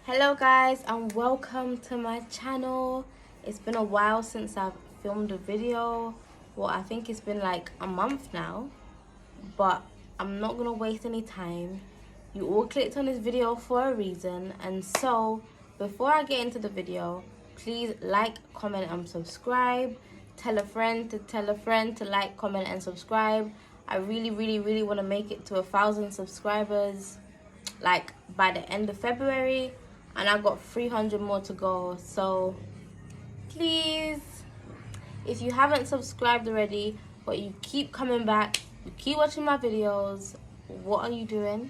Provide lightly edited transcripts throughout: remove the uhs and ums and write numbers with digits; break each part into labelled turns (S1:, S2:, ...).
S1: Hello guys and welcome to my channel. It's been a while since I've filmed a video. Well, I think it's been like a month now, but I'm not gonna waste any time. You all clicked on this video for a reason, and so before I get into the video, please like, comment and subscribe. Tell a friend to tell a friend to like, comment and subscribe. I really want to make it to 1,000 subscribers like by the end of February, and I got 300 more to go. So please, if you haven't subscribed already but you keep coming back, you keep watching my videos, what are you doing?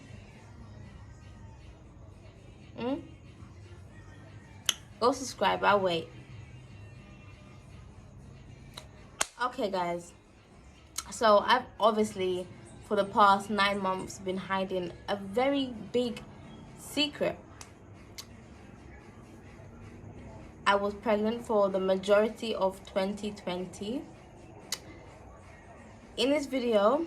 S1: Go subscribe, I'll wait. Okay guys, so I've obviously for the past 9 months been hiding a very big secret. I was pregnant for the majority of 2020. In this video,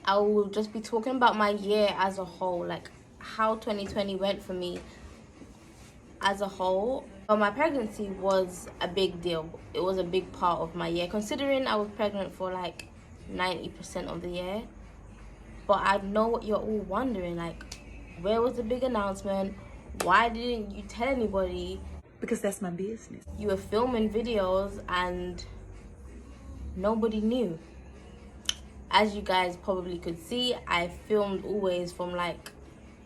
S1: I will just be talking about my year as a whole, like how 2020 went for me as a whole. But my pregnancy was a big deal. It was a big part of my year, considering I was pregnant for like 90% of the year. But I know what you're all wondering, like, where was the big announcement? Why didn't you tell anybody?
S2: Because that's my business.
S1: You were filming videos and nobody knew. As you guys probably could see, I filmed always from like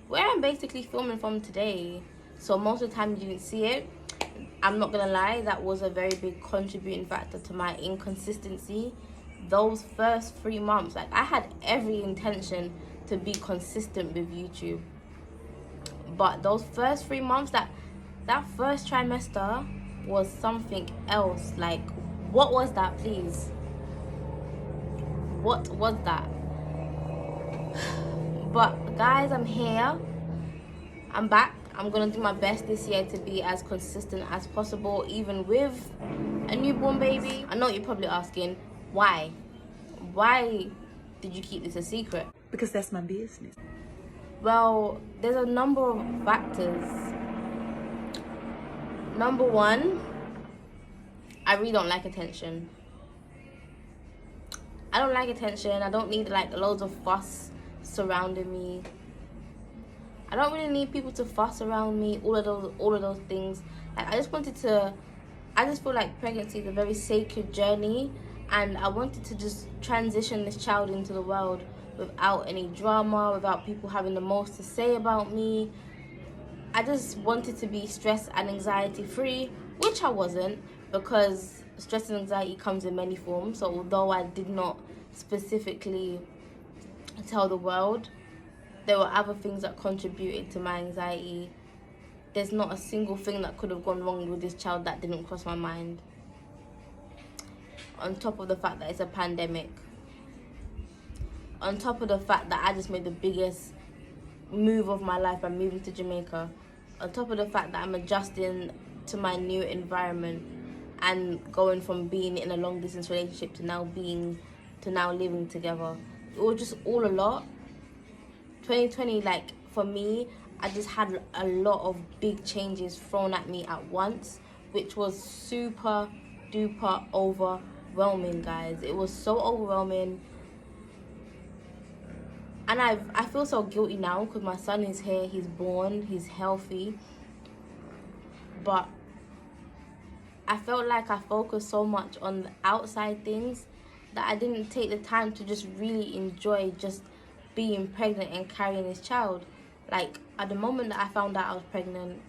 S1: where I'm basically filming from today. So most of the time you didn't see it. I'm not gonna lie, that was a very big contributing factor to my inconsistency. Those first 3 months, like I had every intention to be consistent with YouTube. But those first 3 months, that first trimester was something else. Like, what was that, please? What was that? But guys, I'm here. I'm back. I'm gonna do my best this year to be as consistent as possible, even with a newborn baby. I know you're probably asking, why? Why did you keep this a secret?
S2: Because that's my business.
S1: Well, there's a number of factors. Number one, I really don't like attention. I don't like attention. I don't need like loads of fuss surrounding me. I don't really need people to fuss around me, all of those things. Like, I just feel like pregnancy is a very sacred journey, and I wanted to just transition this child into the world without any drama, without people having the most to say about me. I just wanted to be stress and anxiety free, which I wasn't, because stress and anxiety comes in many forms. So although I did not specifically tell the world, there were other things that contributed to my anxiety. There's not a single thing that could have gone wrong with this child that didn't cross my mind. On top of the fact that it's a pandemic. On top of the fact that I just made the biggest move of my life by moving to Jamaica. On top of the fact that I'm adjusting to my new environment and going from being in a long distance relationship to now living together. It was just all a lot. 2020, like, for me, I just had a lot of big changes thrown at me at once, which was super duper overwhelming, guys. It was so overwhelming. And I feel so guilty now because my son is here, he's born, he's healthy. But I felt like I focused so much on the outside things that I didn't take the time to just really enjoy just being pregnant and carrying this child. Like, at the moment that I found out I was pregnant,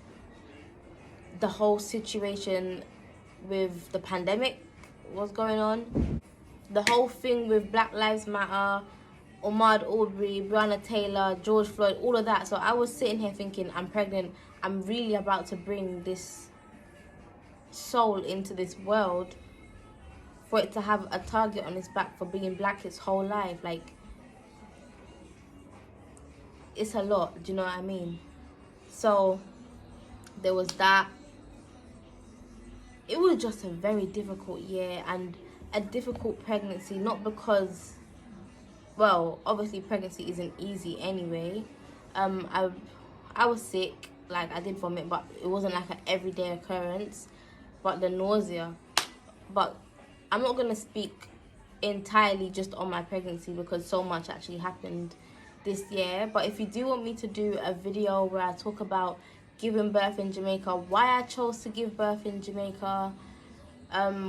S1: the whole situation with the pandemic was going on. The whole thing with Black Lives Matter, Ahmaud Arbery, Breonna Taylor, George Floyd, all of that. So I was sitting here thinking, I'm pregnant. I'm really about to bring this soul into this world, for it to have a target on its back for being black its whole life. Like, it's a lot, do you know what I mean? So there was that. It was just a very difficult year and a difficult pregnancy, not because, well, obviously pregnancy isn't easy anyway. I was sick. like I did vomit, but it wasn't like an everyday occurrence. But the nausea. But I'm not going to speak entirely just on my pregnancy because so much actually happened this year. But if you do want me to do a video where I talk about giving birth in Jamaica, why I chose to give birth in Jamaica,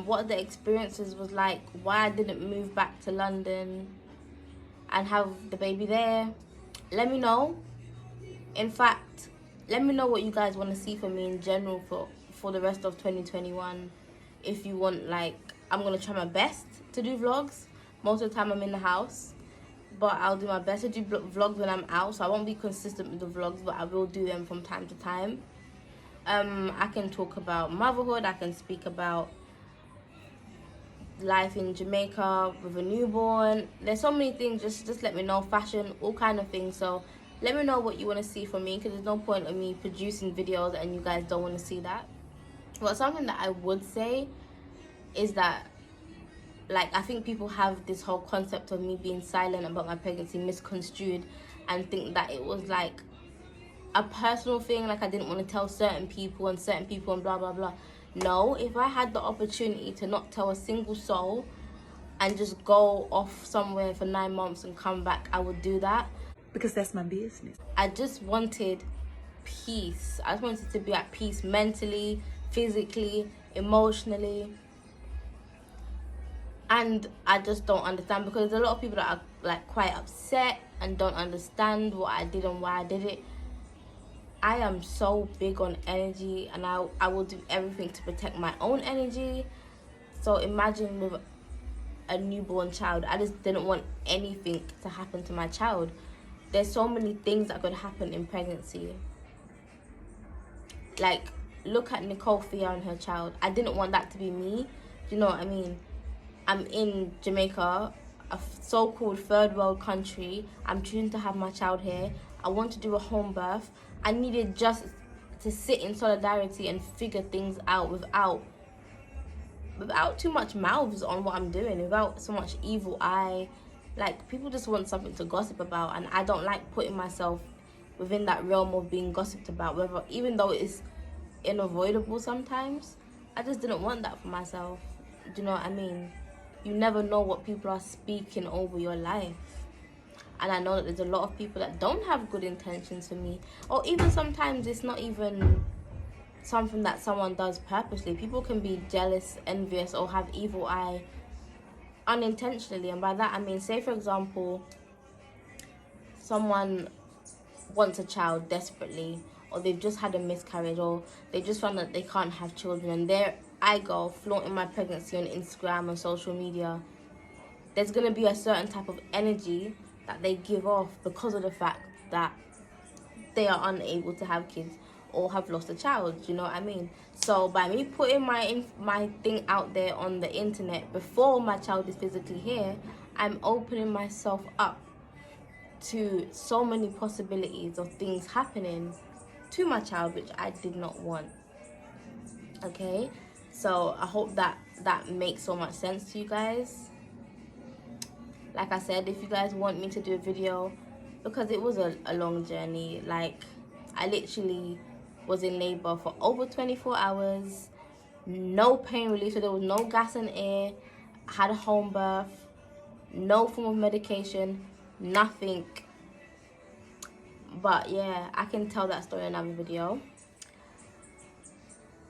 S1: what the experiences was like, why I didn't move back to London and have the baby there, let me know. In fact, let me know what you guys want to see from me in general for the rest of 2021. If you want, like, I'm going to try my best to do vlogs. Most of the time I'm in the house, but I'll do my best to do vlogs when I'm out. So I won't be consistent with the vlogs, but I will do them from time to time. I can talk about motherhood. I can speak about life in Jamaica with a newborn. There's so many things. Just let me know. Fashion, all kind of things. So let me know what you want to see from me, because there's no point in me producing videos and you guys don't want to see that. But something that I would say is that, like, I think people have this whole concept of me being silent about my pregnancy misconstrued and think that it was like a personal thing, like I didn't want to tell certain people and blah blah blah. No, if I had the opportunity to not tell a single soul and just go off somewhere for 9 months and come back, I would do that.
S2: Because that's my business.
S1: I just wanted peace. I just wanted to be at peace mentally, physically, emotionally. And I just don't understand, because there's a lot of people that are like quite upset and don't understand what I did and why I did it. I am so big on energy, and I will do everything to protect my own energy. So imagine with a newborn child, I just didn't want anything to happen to my child. There's so many things that could happen in pregnancy. Like, look at Nicole Thea and her child. I didn't want that to be me. Do you know what I mean? I'm in Jamaica, a so-called third world country. I'm choosing to have my child here. I want to do a home birth. I needed just to sit in solidarity and figure things out without too much mouths on what I'm doing, without so much evil eye. Like, people just want something to gossip about, and I don't like putting myself within that realm of being gossiped about, whether, even though it's unavoidable sometimes. I just didn't want that for myself. Do you know what I mean? You never know what people are speaking over your life. And I know that there's a lot of people that don't have good intentions for me. Or even sometimes it's not even something that someone does purposely. People can be jealous, envious, or have evil eye unintentionally. And by that I mean, say for example, someone wants a child desperately, or they've just had a miscarriage, or they just found that they can't have children, and there I go flaunting my pregnancy on Instagram and social media. There's going to be a certain type of energy that they give off because of the fact that they are unable to have kids or have lost a child. Do you know what I mean? So by me putting my thing out there on the internet before my child is physically here, I'm opening myself up to so many possibilities of things happening to my child, which I did not want. Okay, so I hope that makes so much sense to you guys. Like I said, if you guys want me to do a video, because it was a long journey. Like, I literally was in labor for over 24 hours, no pain relief, so there was no gas and air. I had a home birth, no form of medication, nothing. But yeah, I can tell that story in another video.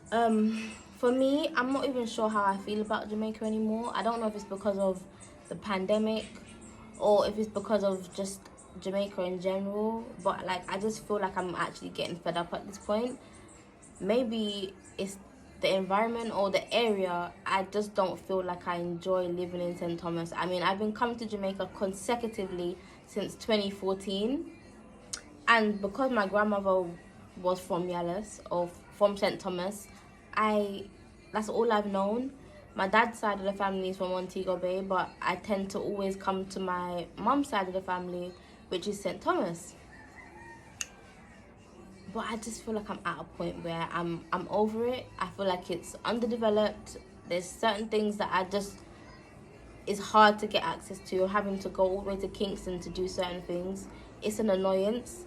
S1: For me, I'm not even sure how I feel about Jamaica anymore. I don't know if it's because of the pandemic or if it's because of just Jamaica in general, but like, I just feel like I'm actually getting fed up at this point. Maybe it's the environment or the area. I just don't feel like I enjoy living in St. Thomas. I mean, I've been coming to Jamaica consecutively since 2014, and because my grandmother was from Yallis or from St. Thomas, that's all I've known. My dad's side of the family is from Montego Bay, but I tend to always come to my mum's side of the family, which is St. Thomas. But I just feel like I'm at a point where I'm over it. I feel like it's underdeveloped. There's certain things that it's hard to get access to. Having to go all the way to Kingston to do certain things, it's an annoyance.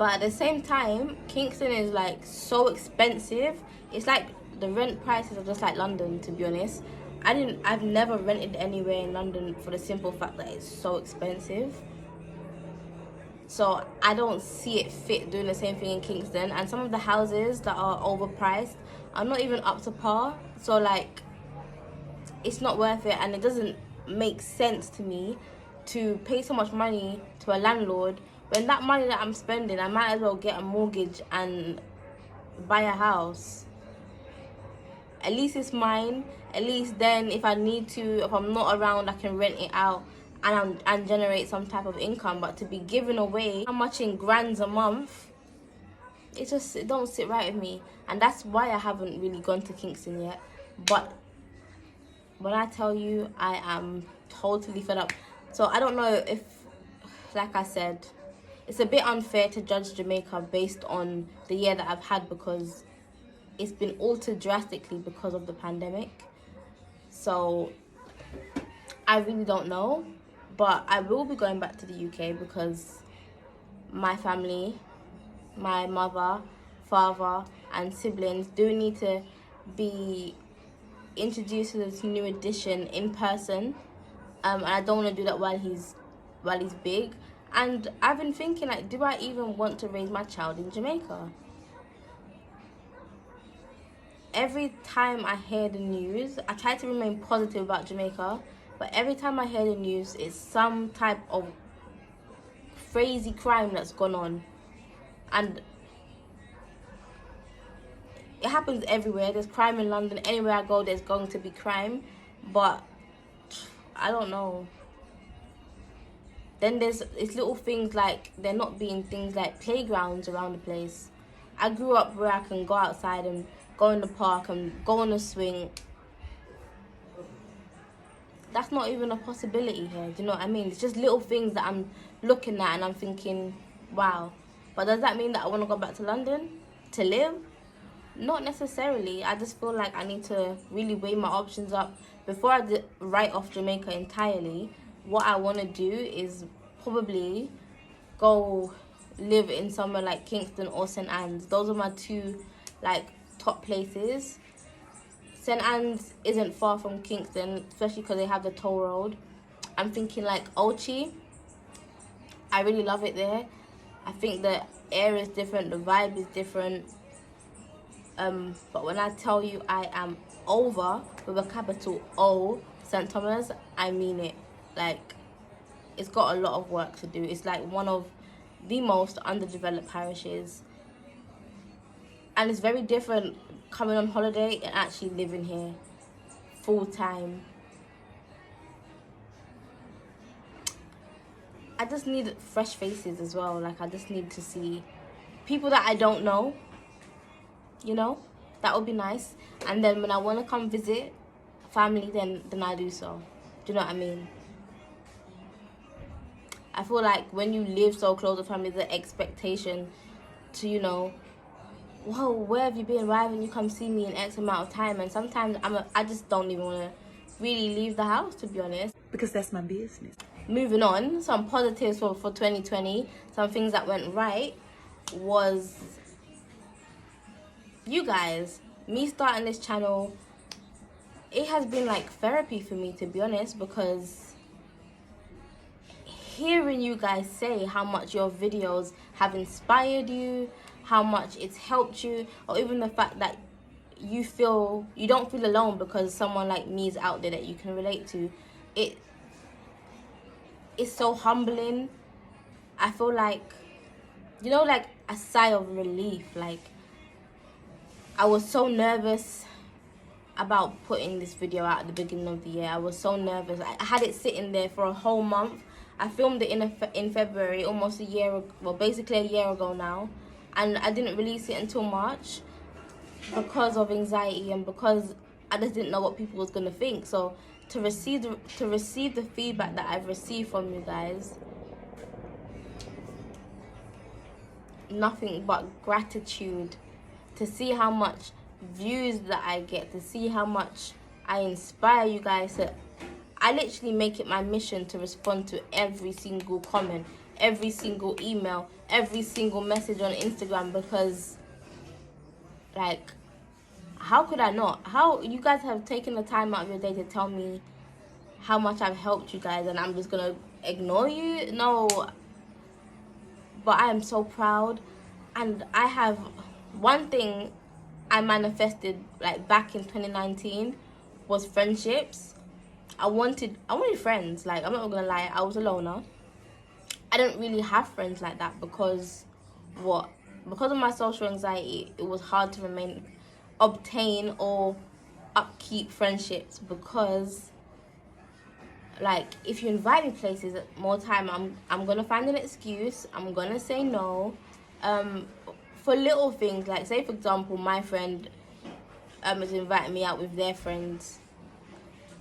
S1: But at the same time, Kingston is like so expensive. It's like the rent prices are just like London, to be honest. I've never rented anywhere in London for the simple fact that it's so expensive. So I don't see it fit doing the same thing in Kingston. And some of the houses that are overpriced are not even up to par. So like, it's not worth it, and it doesn't make sense to me to pay so much money to a landlord when that money that I'm spending, I might as well get a mortgage and buy a house. At least it's mine. At least then, if I need to, if I'm not around, I can rent it out and generate some type of income. But to be giving away how much in grands a month, it don't sit right with me, and that's why I haven't really gone to Kingston yet. But when I tell you, I am totally fed up. So I don't know if, like I said, it's a bit unfair to judge Jamaica based on the year that I've had, because it's been altered drastically because of the pandemic. So I really don't know, but I will be going back to the UK because my family, my mother, father and siblings do need to be introduced to this new edition in person, and I don't want to do that while he's big. And I've been thinking, like, do I even want to raise my child in Jamaica? Every time I hear the news, I try to remain positive about Jamaica, but every time I hear the news, it's some type of crazy crime that's gone on. And it happens everywhere. There's crime in London. Anywhere I go, there's going to be crime. But I don't know. Then it's little things like there not being things like playgrounds around the place. I grew up where I can go outside and go in the park and go on a swing. That's not even a possibility here. Do you know what I mean? It's just little things that I'm looking at and I'm thinking, wow. But does that mean that I want to go back to London to live? Not necessarily. I just feel like I need to really weigh my options up before I write off Jamaica entirely. What I want to do is probably go live in somewhere like Kingston or St. Anne's. Those are my two like top places. St. Anne's isn't far from Kingston, especially because they have the toll road. I'm thinking like Ochi. I really love it there. I think the air is different, the vibe is different. But when I tell you I am over with a capital O, St. Thomas, I mean it. Like, it's got a lot of work to do. It's like one of the most underdeveloped parishes. And it's very different coming on holiday and actually living here full time. I just need fresh faces as well. Like, I just need to see people that I don't know, you know? That would be nice. And then when I want to come visit family, then I do so. Do you know what I mean? I feel like when you live so close to family, the expectation to, you know, whoa, where have you been? Why haven't you come see me in X amount of time? And sometimes I just don't even want to really leave the house, to be honest.
S2: Because that's my business.
S1: Moving on, some positives for 2020, some things that went right was you guys. Me starting this channel, it has been like therapy for me, to be honest, because hearing you guys say how much your videos have inspired you, how much it's helped you, or even the fact that you don't feel alone because someone like me is out there that you can relate to, it's so humbling. I feel like, you know, like a sigh of relief. Like, I was so nervous about putting this video out at the beginning of the year. I was so nervous. I had it sitting there for a whole month. I filmed it in February, almost a year ago, well, basically a year ago now, and I didn't release it until March because of anxiety and because I just didn't know what people was gonna think. So to receive the feedback that I've received from you guys, nothing but gratitude. To see how much views that I get, to see how much I inspire you guys to, I literally make it my mission to respond to every single comment, every single email, every single message on Instagram, because like, how could I not? How you guys have taken the time out of your day to tell me how much I've helped you guys, and I'm just gonna ignore you? No. But I am so proud, and I have one thing I manifested like back in 2019 was friendships. I wanted friends. Like, I'm not gonna lie, I was a loner. I didn't really have friends like that because because of my social anxiety, it was hard to obtain or upkeep friendships, because like, if you invite me places more time, I'm gonna find an excuse. I'm gonna say no. For little things, like, say for example, my friend is inviting me out with their friends,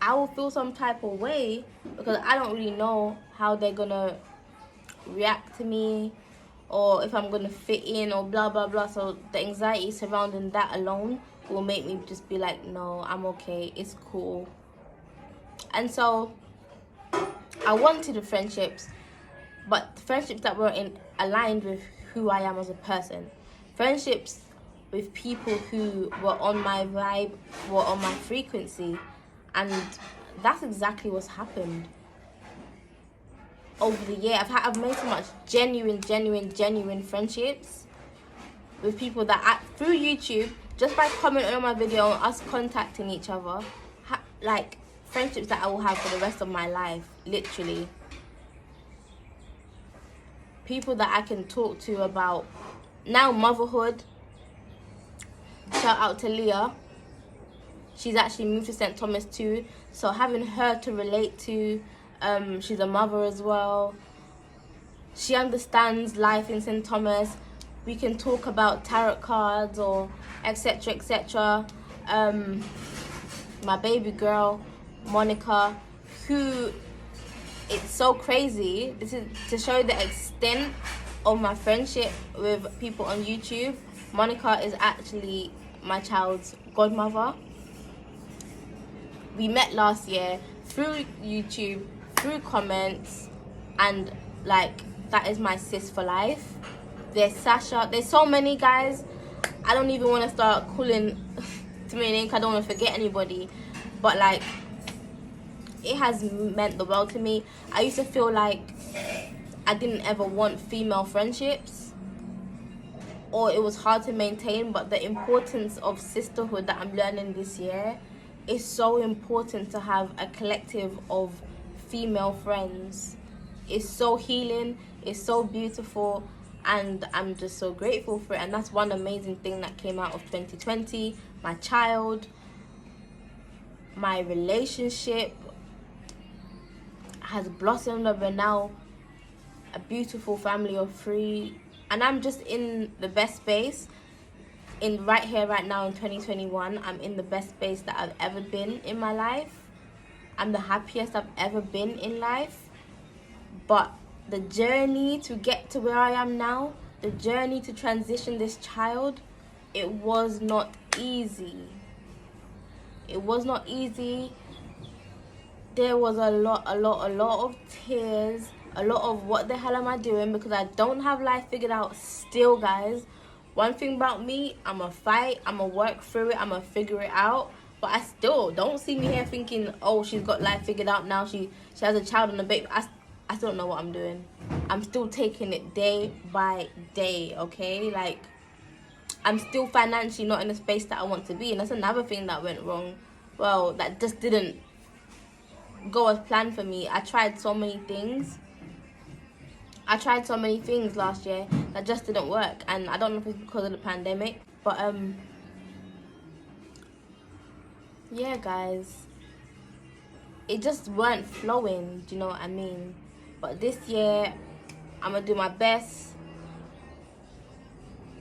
S1: I will feel some type of way because I don't really know how they're gonna react to me, or if I'm gonna fit in, or blah blah blah. So the anxiety surrounding that alone will make me just be like, no, I'm okay, it's cool. And so I wanted the friendships, but friendships that were aligned with who I am as a person. Friendships with people who were on my vibe, were on my frequency. And that's exactly what's happened. Over the year, I've made so much genuine friendships with people that through YouTube, just by commenting on my video and us contacting each other, like, friendships that I will have for the rest of my life, literally. People that I can talk to about now motherhood. Shout out to Leah. She's actually moved to St. Thomas too, so having her to relate to, she's a mother as well. She understands life in St. Thomas. We can talk about tarot cards or etc etc. My baby girl Monica, who, it's so crazy, this is to show the extent of my friendship with people on YouTube. Monica is actually my child's godmother. We met last year through YouTube, through comments, and like, that is my sis for life. There's Sasha. There's so many guys. I don't even want to start calling too many names. I don't want to forget anybody, but like, it has meant the world to me. I used to feel like I didn't ever want female friendships, or it was hard to maintain, but the importance of sisterhood that I'm learning this year is so important, to have a collective of female friends. It's so healing, it's so beautiful, and I'm just so grateful for it. And that's one amazing thing that came out of 2020. My child, my relationship has blossomed, and we're now a beautiful family of 3, and I'm just in the best space right here right now in 2021. I'm in the best space that I've ever been in my life. I'm the happiest I've ever been in life. But the journey to get to where I am now, the journey to transition this child, it was not easy. It was not easy. There was a lot of tears, a lot of what the hell am I doing, because I don't have life figured out still, guys. One thing about me, I'ma fight, I'ma work through it, I'ma figure it out. But I still don't see me here thinking, oh, she's got life figured out now, she has a child and a baby. I still don't know what I'm doing. I'm still taking it day by day, okay? Like, I'm still financially not in the space that I want to be, and that's another thing that went wrong. Well, that just didn't go as planned for me. I tried so many things last year that just didn't work, and I don't know if it's because of the pandemic, but yeah, guys, it just weren't flowing, do you know what I mean? But this year, I'm gonna do my best.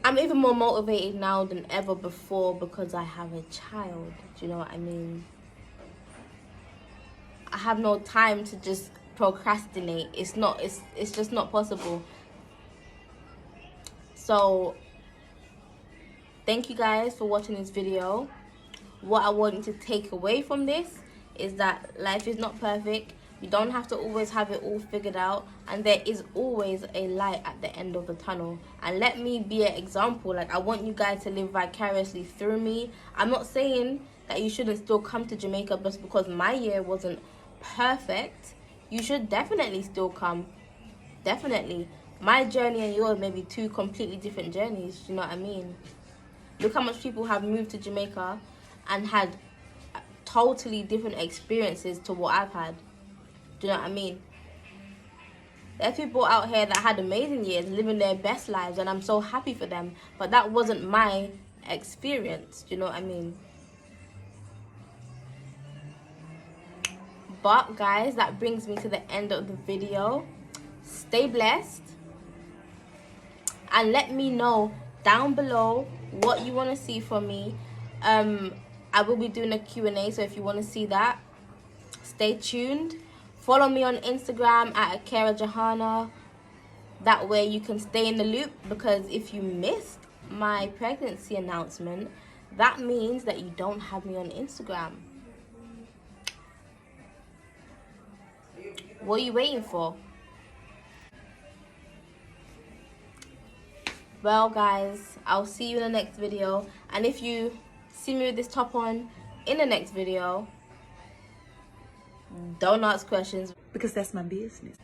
S1: I'm even more motivated now than ever before because I have a child, do you know what I mean? I have no time to just procrastinate. It's just not possible. So thank you guys for watching this video. What I want you to take away from this is that life is not perfect. You don't have to always have it all figured out, and there is always a light at the end of the tunnel. And let me be an example. Like, I want you guys to live vicariously through me. I'm not saying that you shouldn't still come to Jamaica just because my year wasn't perfect. You should definitely still come. Definitely. My journey and yours may be two completely different journeys. Do you know what I mean? Look how much people have moved to Jamaica and had totally different experiences to what I've had. Do you know what I mean? There's people out here that had amazing years, living their best lives, and I'm so happy for them. But that wasn't my experience. Do you know what I mean? But guys, that brings me to the end of the video. Stay blessed. And let me know down below what you want to see from me. I will be doing a Q&A, so if you want to see that, stay tuned. Follow me on Instagram at Akira Johanna. That way you can stay in the loop, because if you missed my pregnancy announcement, that means that you don't have me on Instagram. What are you waiting for? Well guys, I'll see you in the next video. And if you see me with this top on in the next video, don't ask questions,
S2: Because that's my business.